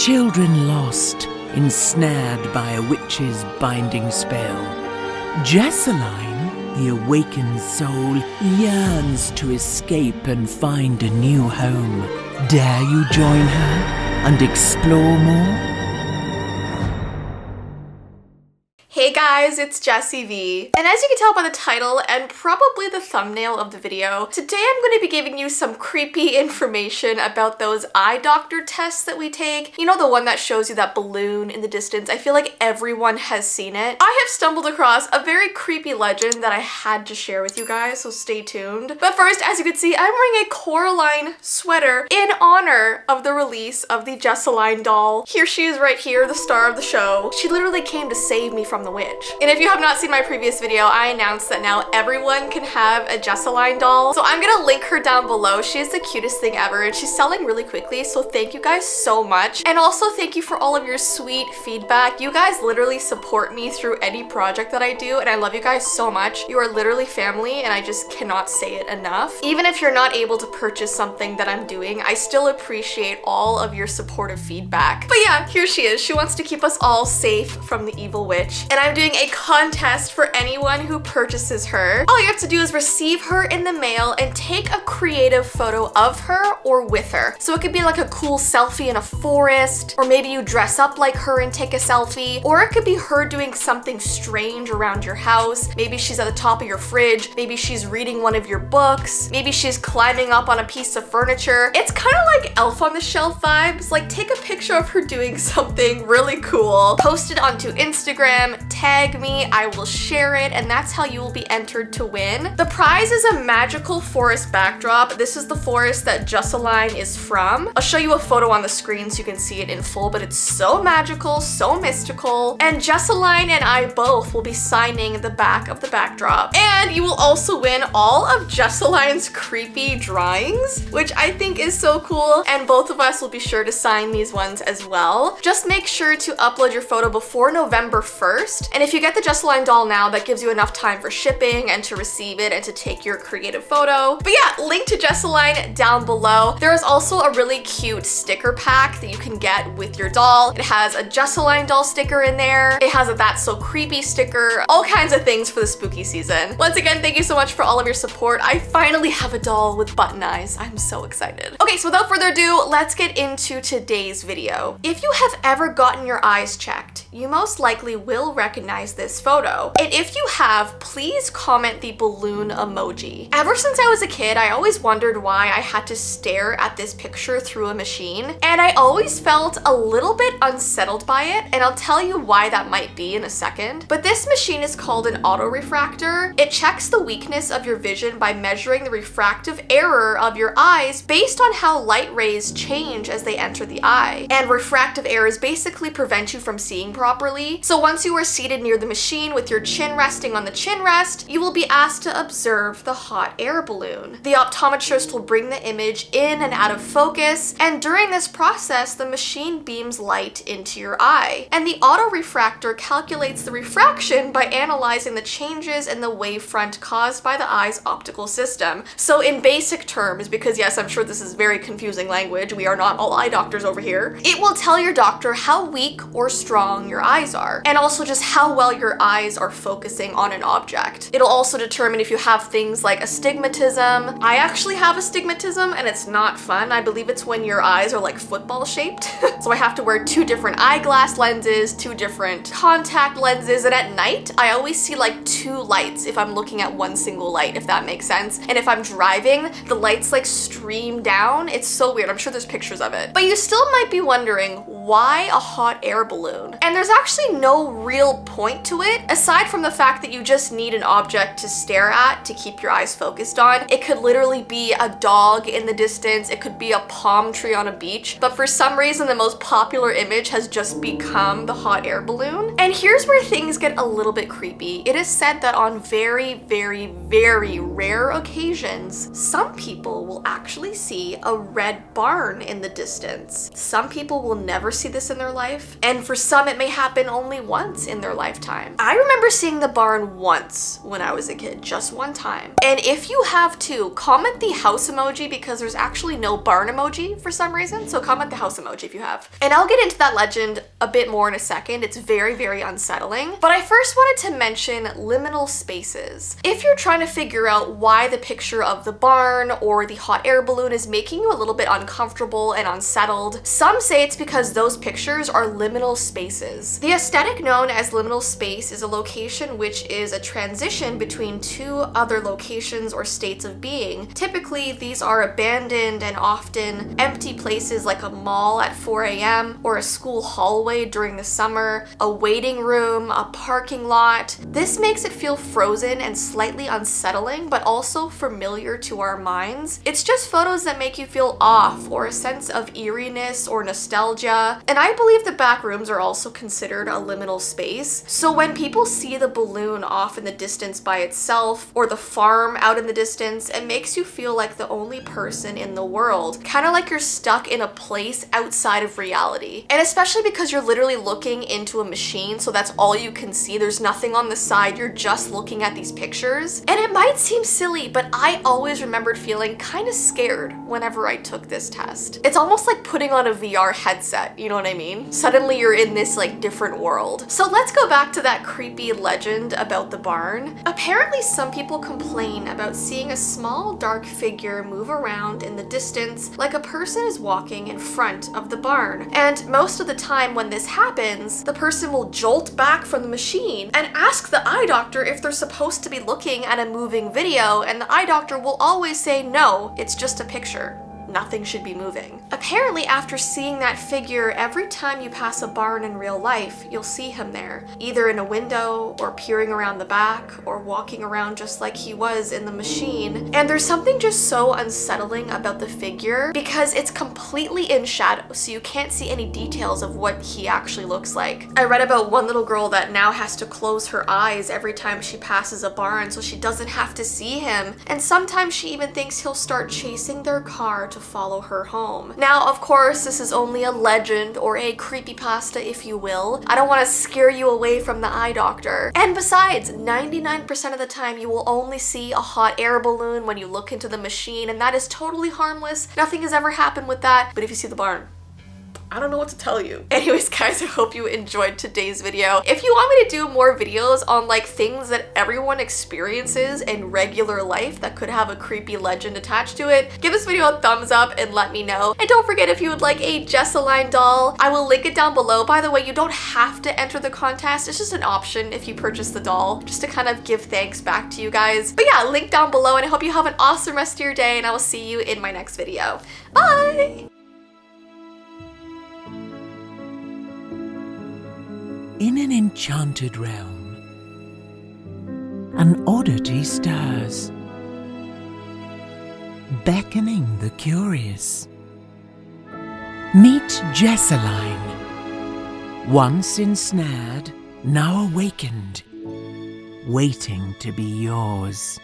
Children lost, ensnared by a witch's binding spell. Jessiline, the awakened soul, yearns to escape and find a new home. Dare you join her and explore more? Hey guys, it's Jessii Vee, and as you can tell by the title and probably the thumbnail of the video, today I'm going to be giving you some creepy information about those eye doctor tests that we take. You know, the one that shows you that balloon in the distance. I feel like everyone has seen it. I have stumbled across a very creepy legend that I had to share with you guys, so stay tuned. But first, as you can see, I'm wearing a Coraline sweater in honor of the release of the Jessiline doll. Here she is right here, the star of the show. She literally came to save me from the witch. And if you have not seen my previous video, I announced that now everyone can have a Jessiline doll. So I'm gonna link her down below. She is the cutest thing ever and she's selling really quickly. So thank you guys so much. And also thank you for all of your sweet feedback. You guys literally support me through any project that I do and I love you guys so much. You are literally family and I just cannot say it enough. Even if you're not able to purchase something that I'm doing, I still appreciate all of your supportive feedback. But yeah, here she is. She wants to keep us all safe from the evil witch. And I'm doing a contest for anyone who purchases her. All you have to do is receive her in the mail and take a creative photo of her or with her. So it could be like a cool selfie in a forest, or maybe you dress up like her and take a selfie, or it could be her doing something strange around your house. Maybe she's at the top of your fridge, maybe she's reading one of your books, maybe she's climbing up on a piece of furniture. It's kind of like Elf on the Shelf vibes. Like, take a picture of her doing something really cool, post it onto Instagram, tag me, I will share it, and that's how you will be entered to win. The prize is a magical forest backdrop. This is the forest that Jessiline is from. I'll show you a photo on the screen so you can see it in full, but it's so magical, so mystical, and Jessiline and I both will be signing the back of the backdrop. And you will also win all of Jessiline's creepy drawings, which I think is so cool, and both of us will be sure to sign these ones as well. Just make sure to upload your photo before November 1st, and if you get the Jessiline doll now, that gives you enough time for shipping and to receive it and to take your creative photo. But yeah, link to Jessiline down below. There is also a really cute sticker pack that you can get with your doll. It has a Jessiline doll sticker in there. It has a That's So Creepy sticker, all kinds of things for the spooky season. Once again, thank you so much for all of your support. I finally have a doll with button eyes. I'm so excited. Okay, so without further ado, let's get into today's video. If you have ever gotten your eyes checked, you most likely will recognize this photo. And if you have, please comment the balloon emoji. Ever since I was a kid, I always wondered why I had to stare at this picture through a machine, and I always felt a little bit unsettled by it, and I'll tell you why that might be in a second. But this machine is called an autorefractor. It checks the weakness of your vision by measuring the refractive error of your eyes based on how light rays change as they enter the eye. And refractive errors basically prevent you from seeing properly. So once you are seated near the machine with your chin resting on the chin rest, you will be asked to observe the hot air balloon. The optometrist will bring the image in and out of focus, and during this process, the machine beams light into your eye. And the autorefractor calculates the refraction by analyzing the changes in the wavefront caused by the eye's optical system. So in basic terms, because yes, I'm sure this is very confusing language, we are not all eye doctors over here, it will tell your doctor how weak or strong your eyes are, and also just how well your eyes are focusing on an object. It'll also determine if you have things like astigmatism. I actually have astigmatism and it's not fun. I believe it's when your eyes are like football shaped. So I have to wear 2 different eyeglass lenses, 2 different contact lenses, and at night I always see like 2 lights if I'm looking at one single light, if that makes sense. And if I'm driving, the lights like stream down. It's so weird. I'm sure there's pictures of it. But you still might be wondering, why a hot air balloon? And there's actually no real point to it, aside from the fact that you just need an object to stare at to keep your eyes focused on. It could literally be a dog in the distance, it could be a palm tree on a beach, but for some reason the most popular image has just become the hot air balloon. And here's where things get a little bit creepy. It is said that on very, very, very rare occasions, some people will actually see a red barn in the distance. Some people will never never see this in their life, and for some it may happen only once in their lifetime. I remember seeing the barn once when I was a kid, just one time. And if you have too, comment the house emoji because there's actually no barn emoji for some reason, so comment the house emoji if you have. And I'll get into that legend a bit more in a second. It's very, very unsettling. But I first wanted to mention liminal spaces. If you're trying to figure out why the picture of the barn or the hot air balloon is making you a little bit uncomfortable and unsettled, some say it's because those pictures are liminal spaces. The aesthetic known as liminal space is a location which is a transition between two other locations or states of being. Typically, these are abandoned and often empty places like a mall at 4 a.m. or a school hallway during the summer, a waiting room, a parking lot. This makes it feel frozen and slightly unsettling, but also familiar to our minds. It's just photos that make you feel off or a sense of eeriness or nostalgia. And I believe the back rooms are also considered a liminal space. So when people see the balloon off in the distance by itself or the farm out in the distance, it makes you feel like the only person in the world, kind of like you're stuck in a place outside of reality. And especially because you're literally looking into a machine, so that's all you can see. There's nothing on the side, you're just looking at these pictures. And it might seem silly, but I always remembered feeling kind of scared whenever I took this test. It's almost like putting on a VR headset, you know what I mean? Suddenly you're in this like different world. So let's go back to that creepy legend about the barn. Apparently some people complain about seeing a small dark figure move around in the distance like a person is walking in front of the barn. And most of the time when this happens, the person will jolt back from the machine and ask the eye doctor if they're supposed to be looking at a moving video, and the eye doctor will always say, no, it's just a picture. Nothing should be moving. Apparently, after seeing that figure, every time you pass a barn in real life, you'll see him there, either in a window or peering around the back or walking around just like he was in the machine. And there's something just so unsettling about the figure because it's completely in shadow, so you can't see any details of what he actually looks like. I read about one little girl that now has to close her eyes every time she passes a barn so she doesn't have to see him. And sometimes she even thinks he'll start chasing their car to follow her home. Now, of course, this is only a legend or a creepypasta, if you will. I don't want to scare you away from the eye doctor. And besides, 99% of the time you will only see a hot air balloon when you look into the machine, and that is totally harmless. Nothing has ever happened with that. But if you see the barn, I don't know what to tell you. Anyways, guys, I hope you enjoyed today's video. If you want me to do more videos on like things that everyone experiences in regular life that could have a creepy legend attached to it, give this video a thumbs up and let me know. And don't forget, if you would like a Jessiline doll, I will link it down below. By the way, you don't have to enter the contest. It's just an option if you purchase the doll, just to kind of give thanks back to you guys. But yeah, link down below, and I hope you have an awesome rest of your day, and I will see you in my next video. Bye! In an enchanted realm, an oddity stirs, beckoning the curious. Meet Jessiline, once ensnared, now awakened, waiting to be yours.